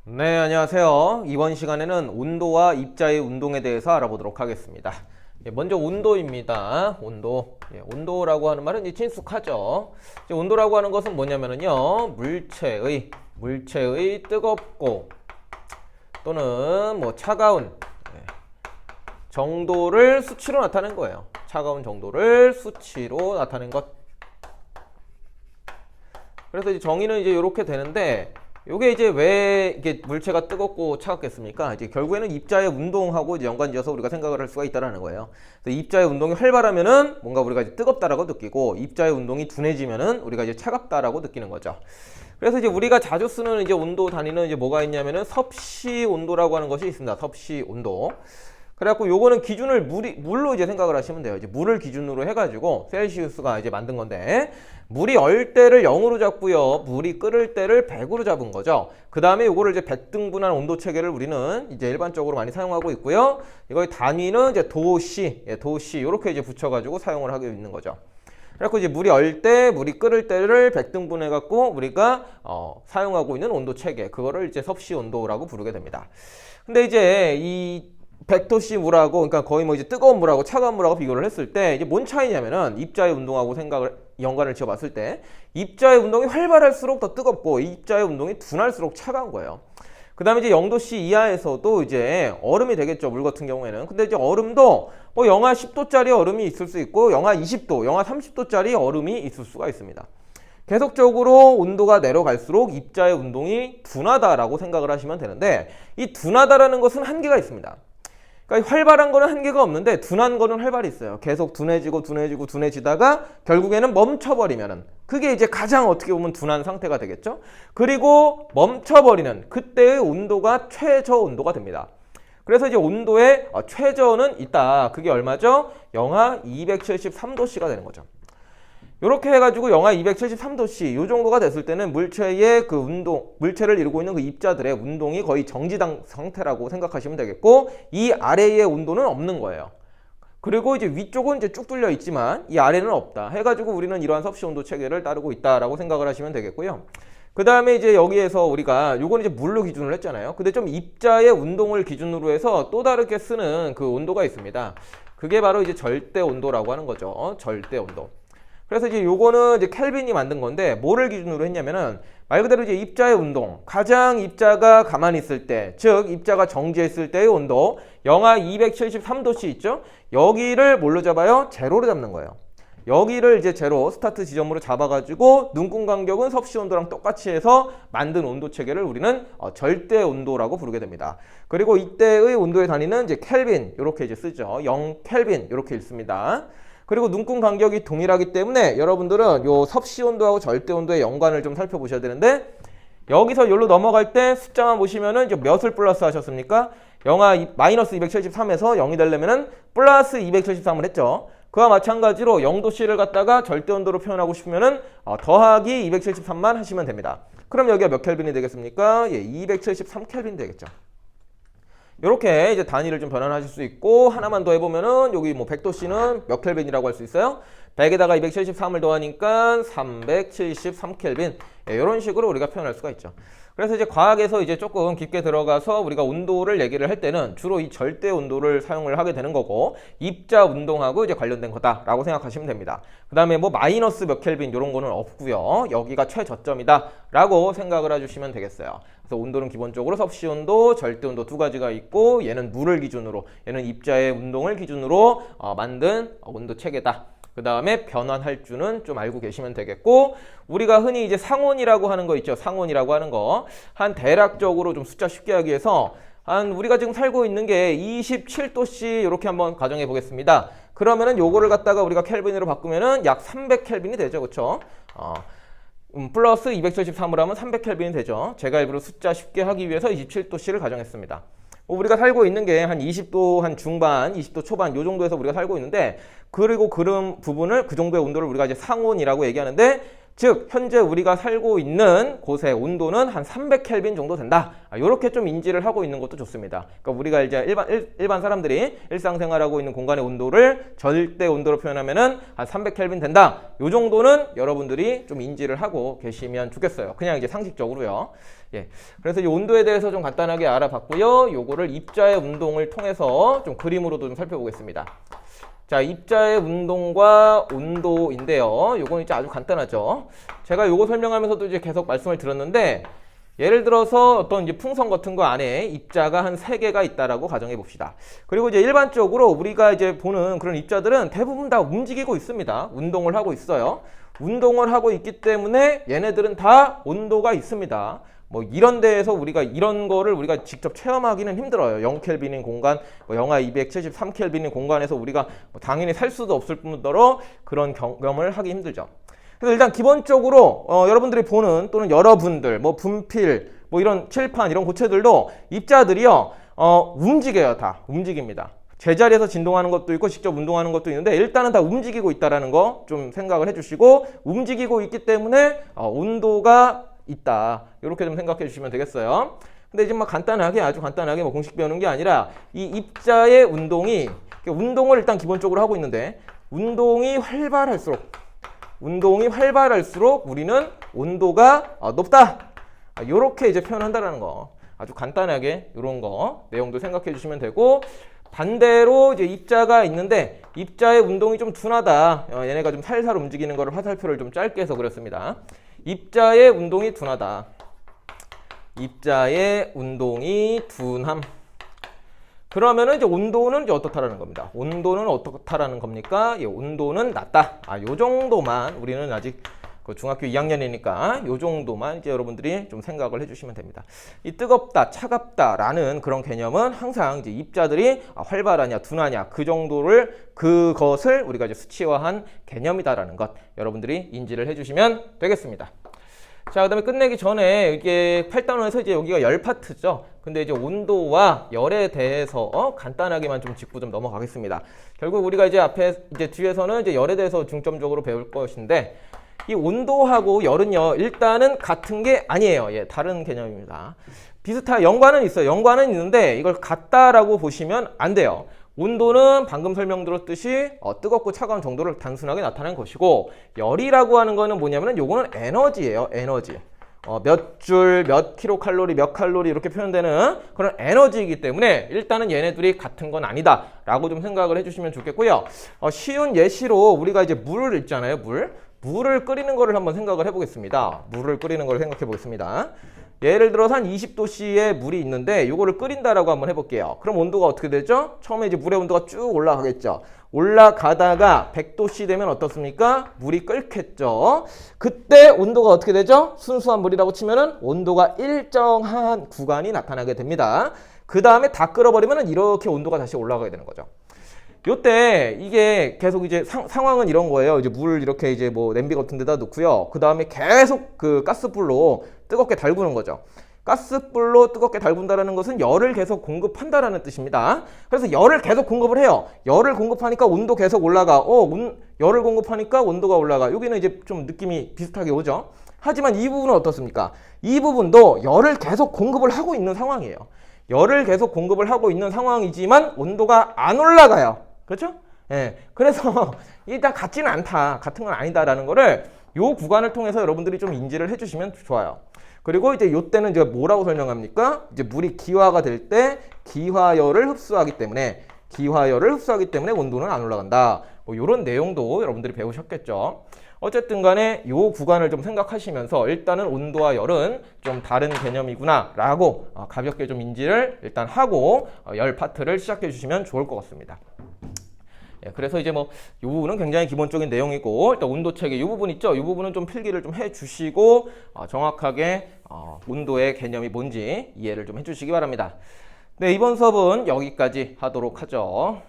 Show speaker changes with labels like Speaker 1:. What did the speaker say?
Speaker 1: 네, 안녕하세요. 이번 시간에는 온도와 입자의 운동에 대해서 알아보도록 하겠습니다. 먼저 온도입니다. 온도. 온도라고 하는 말은 이제 친숙하죠. 온도라고 하는 것은 뭐냐면요, 물체의 뜨겁고 또는 차가운 정도를 수치로 나타낸 거예요. 차가운 정도를 수치로 나타낸 것. 그래서 이제 정의는 이제 이렇게 되는데, 요게 이제 왜 이게 물체가 뜨겁고 차갑겠습니까? 이제 결국에는 입자의 운동하고 이제 연관지어서 우리가 생각을 할 수가 있다는 거예요. 그래서 입자의 운동이 활발하면은 뭔가 우리가 이제 뜨겁다라고 느끼고, 입자의 운동이 둔해지면은 우리가 이제 차갑다라고 느끼는 거죠. 그래서 이제 우리가 자주 쓰는 이제 온도 단위는 이제 뭐가 있냐면은 섭씨 온도라고 하는 것이 있습니다. 섭씨 온도. 그래갖고 요거는 기준을 물로 이제 생각을 하시면 돼요. 이제 물을 기준으로 해가지고 셀시우스가 이제 만든 건데, 물이 얼 때를 0으로 잡고요, 물이 끓을 때를 100으로 잡은 거죠. 그 다음에 요거를 이제 100등분한 온도 체계를 우리는 이제 일반적으로 많이 사용하고 있고요. 이거의 단위는 이제 도씨, 도씨 요렇게 이제 붙여가지고 사용을 하고 있는 거죠. 그래서 이제 물이 얼 때, 물이 끓을 때를 100등분해 갖고 우리가 사용하고 있는 온도 체계, 그거를 이제 섭씨 온도라고 부르게 됩니다. 근데 이제 이 100도씨 물하고, 그러니까 거의 뭐 이제 뜨거운 물하고 차가운 물하고 비교를 했을 때 이제 뭔 차이냐면은, 입자의 운동하고 연관을 지어봤을 때 입자의 운동이 활발할수록 더 뜨겁고 입자의 운동이 둔할수록 차가운 거예요. 그 다음에 이제 0도씨 이하에서도 이제 얼음이 되겠죠, 물 같은 경우에는. 근데 이제 얼음도 영하 10도짜리 얼음이 있을 수 있고 영하 20도, 영하 30도짜리 얼음이 있을 수가 있습니다. 계속적으로 온도가 내려갈수록 입자의 운동이 둔하다라고 생각을 하시면 되는데, 이 둔하다라는 것은 한계가 있습니다. 그러니까 활발한 거는 한계가 없는데 둔한 거는 활발이 있어요. 계속 둔해지다가 결국에는 멈춰버리면은 그게 이제 가장 어떻게 보면 둔한 상태가 되겠죠. 그리고 멈춰버리는 그때의 온도가 최저 온도가 됩니다. 그래서 이제 온도의 최저는 있다. 그게 얼마죠? 영하 273도씨가 되는 거죠. 이렇게 해가지고 영하 273도씨 요 정도가 됐을 때는 물체의 그 물체를 이루고 있는 그 입자들의 운동이 거의 정지당 상태라고 생각하시면 되겠고, 이 아래의 온도는 없는 거예요. 그리고 이제 위쪽은 이제 쭉 뚫려 있지만 이 아래는 없다 해가지고 우리는 이러한 섭씨 온도 체계를 따르고 있다라고 생각을 하시면 되겠고요. 그 다음에 이제 여기에서 우리가 요건 이제 물로 기준을 했잖아요. 근데 좀 입자의 운동을 기준으로 해서 또 다르게 쓰는 그 온도가 있습니다. 그게 바로 이제 절대 온도라고 하는 거죠. 절대 온도. 그래서 이제 요거는 이제 켈빈이 만든 건데, 뭐를 기준으로 했냐면은 말 그대로 이제 입자의 운동, 가장 입자가 가만히 있을 때, 즉 입자가 정지했을 때의 온도 영하 273도씨 있죠? 여기를 뭘로 잡아요? 제로로 잡는 거예요. 여기를 이제 제로 스타트 지점으로 잡아가지고 눈금 간격은 섭씨 온도랑 똑같이 해서 만든 온도 체계를 우리는 절대 온도라고 부르게 됩니다. 그리고 이때의 온도의 단위는 이제 켈빈 이렇게 이제 쓰죠. 0 켈빈 이렇게 읽습니다. 그리고 눈금 간격이 동일하기 때문에 여러분들은 요 섭씨 온도하고 절대 온도의 연관을 좀 살펴보셔야 되는데, 여기서 여기로 넘어갈 때 숫자만 보시면은 이제 몇을 플러스 하셨습니까? 영하 마이너스 273에서 0이 되려면은 플러스 273을 했죠. 그와 마찬가지로 0도씨를 갖다가 절대 온도로 표현하고 싶으면은 더하기 273만 하시면 됩니다. 그럼 여기가 몇 켈빈이 되겠습니까? 273 켈빈 되겠죠. 이렇게 이제 단위를 좀 변환하실 수 있고, 하나만 더 해보면은 여기 뭐 100도씨는 몇 켈빈이라고 할 수 있어요? 100에다가 273을 더하니까 373 켈빈. 이런 식으로 우리가 표현할 수가 있죠. 그래서 이제 과학에서 이제 조금 깊게 들어가서 우리가 온도를 얘기를 할 때는 주로 이 절대 온도를 사용을 하게 되는 거고, 입자 운동하고 이제 관련된 거다라고 생각하시면 됩니다. 그 다음에 뭐 마이너스 몇 켈빈 이런 거는 없고요. 여기가 최저점이다라고 생각을 해주시면 되겠어요. 그래서 온도는 기본적으로 섭씨 온도, 절대 온도 두 가지가 있고, 얘는 물을 기준으로, 얘는 입자의 운동을 기준으로 만든 온도 체계다. 그 다음에 변환할 줄은 좀 알고 계시면 되겠고, 우리가 흔히 이제 상온이라고 하는 거 있죠. 상온이라고 하는 거. 한 대략적으로 좀 숫자 쉽게 하기 위해서 우리가 지금 살고 있는 게 27도씨 이렇게 한번 가정해 보겠습니다. 그러면은 요거를 갖다가 우리가 켈빈으로 바꾸면은 약 300켈빈이 되죠. 그렇죠? 플러스 273을 하면 300켈빈이 되죠. 제가 일부러 숫자 쉽게 하기 위해서 27도씨를 가정했습니다. 우리가 살고 있는 게 한 20도 한 중반, 20도 초반 요 정도에서 우리가 살고 있는데, 그리고 그런 부분을 그 정도의 온도를 우리가 이제 상온이라고 얘기하는데, 즉 현재 우리가 살고 있는 곳의 온도는 한 300켈빈 정도 된다. 이렇게 좀 인지를 하고 있는 것도 좋습니다. 그러니까 우리가 이제 일반 사람들이 일상생활하고 있는 공간의 온도를 절대 온도로 표현하면은 한 300켈빈 된다. 요 정도는 여러분들이 좀 인지를 하고 계시면 좋겠어요. 그냥 이제 상식적으로요. 예. 그래서 이 온도에 대해서 좀 간단하게 알아봤고요. 요거를 입자의 운동을 통해서 좀 그림으로도 좀 살펴보겠습니다. 자, 입자의 운동과 온도인데요. 요건 이제 아주 간단하죠. 제가 요거 설명하면서도 이제 계속 말씀을 드렸는데, 예를 들어서 어떤 이제 풍선 같은 거 안에 입자가 한 3개가 있다라고 가정해 봅시다. 그리고 이제 일반적으로 우리가 이제 보는 그런 입자들은 대부분 다 움직이고 있습니다. 운동을 하고 있어요. 운동을 하고 있기 때문에 얘네들은 다 온도가 있습니다. 뭐 이런 데에서 우리가 이런 거를 우리가 직접 체험하기는 힘들어요. 0켈빈인 공간, 뭐 영하 273켈빈인 공간에서 우리가 뭐 당연히 살 수도 없을 뿐더러 그런 경험을 하기 힘들죠. 그래서 일단 기본적으로 여러분들이 보는 또는 여러분들 뭐 분필 뭐 이런 칠판 이런 고체들도 입자들이요 움직여요. 다 움직입니다. 제자리에서 진동하는 것도 있고 직접 운동하는 것도 있는데 일단은 다 움직이고 있다라는 거 좀 생각을 해주시고, 움직이고 있기 때문에 온도가 있다. 이렇게 좀 생각해 주시면 되겠어요. 근데 이제 막 간단하게 아주 간단하게 뭐 공식 배우는 게 아니라 이 입자의 운동이 운동을 일단 기본적으로 하고 있는데 운동이 활발할수록 우리는 온도가 높다. 이렇게 이제 표현한다라는 거. 아주 간단하게 이런 거 내용도 생각해 주시면 되고, 반대로 이제 입자가 있는데 입자의 운동이 좀 둔하다. 얘네가 좀 살살 움직이는 거를 화살표를 좀 짧게 해서 그렸습니다. 입자의 운동이 둔하다. 입자의 운동이 둔함. 그러면은 이제 온도는 이제 어떻다라는 겁니다. 온도는 어떻다라는 겁니까? 예, 온도는 낮다. 요 정도만 우리는 아직 그 중학교 2학년이니까 요 정도만 이제 여러분들이 좀 생각을 해주시면 됩니다. 이 뜨겁다, 차갑다라는 그런 개념은 항상 이제 입자들이 활발하냐, 둔하냐 그것을 우리가 이제 수치화한 개념이다라는 것 여러분들이 인지를 해주시면 되겠습니다. 자, 그다음에 끝내기 전에 이게 8단원에서 이제 여기가 열 파트죠. 근데 이제 온도와 열에 대해서 간단하게만 좀 짚고 좀 넘어가겠습니다. 결국 우리가 이제 이제 뒤에서는 이제 열에 대해서 중점적으로 배울 것인데, 이 온도하고 열은요 일단은 같은 게 아니에요. 예, 다른 개념입니다. 연관은 있어요. 연관은 있는데 이걸 같다라고 보시면 안 돼요. 온도는 방금 설명드렸듯이 뜨겁고 차가운 정도를 단순하게 나타낸 것이고, 열이라고 하는 거는 뭐냐면은 요거는 에너지예요. 에너지. 몇 줄, 몇 킬로칼로리, 몇 칼로리 이렇게 표현되는 그런 에너지이기 때문에 일단은 얘네들이 같은 건 아니다 라고 좀 생각을 해주시면 좋겠고요. 쉬운 예시로 우리가 이제 물을 있잖아요. 물을 끓이는 거를 한번 생각을 해보겠습니다. 물을 끓이는 걸 생각해 보겠습니다. 예를 들어서 한 20도씨의 물이 있는데 이거를 끓인다라고 한번 해볼게요. 그럼 온도가 어떻게 되죠? 처음에 이제 물의 온도가 쭉 올라가겠죠. 올라가다가 100도씨 되면 어떻습니까? 물이 끓겠죠. 그때 온도가 어떻게 되죠? 순수한 물이라고 치면은 온도가 일정한 구간이 나타나게 됩니다. 그 다음에 다 끓어버리면은 이렇게 온도가 다시 올라가게 되는 거죠. 요때 이게 계속 이제 상황은 이런 거예요. 이제 물 이렇게 이제 뭐 냄비 같은 데다 넣고요. 그 다음에 계속 그 가스불로 뜨겁게 달구는 거죠. 가스불로 뜨겁게 달군다라는 것은 열을 계속 공급한다라는 뜻입니다. 그래서 열을 계속 공급을 해요. 열을 공급하니까 온도 계속 올라가. 열을 공급하니까 온도가 올라가. 여기는 이제 좀 느낌이 비슷하게 오죠. 하지만 이 부분은 어떻습니까? 이 부분도 열을 계속 공급을 하고 있는 상황이에요. 열을 계속 공급을 하고 있는 상황이지만 온도가 안 올라가요. 그렇죠? 예. 그래서 일단 같지는 않다. 같은 건 아니다라는 거를 요 구간을 통해서 여러분들이 좀 인지를 해주시면 좋아요. 그리고 이제 요때는 이제 뭐라고 설명합니까? 이제 물이 기화가 될 때 기화열을 흡수하기 때문에 온도는 안 올라간다. 뭐 요런 내용도 여러분들이 배우셨겠죠. 어쨌든 간에 요 구간을 좀 생각하시면서 일단은 온도와 열은 좀 다른 개념이구나 라고 가볍게 좀 인지를 일단 하고 열 파트를 시작해 주시면 좋을 것 같습니다. 예, 그래서 이제 뭐 이 부분은 굉장히 기본적인 내용이고, 일단 온도 체계 이 부분 있죠? 이 부분은 좀 필기를 좀 해주시고 정확하게 온도의 개념이 뭔지 이해를 좀 해주시기 바랍니다. 네, 이번 수업은 여기까지 하도록 하죠.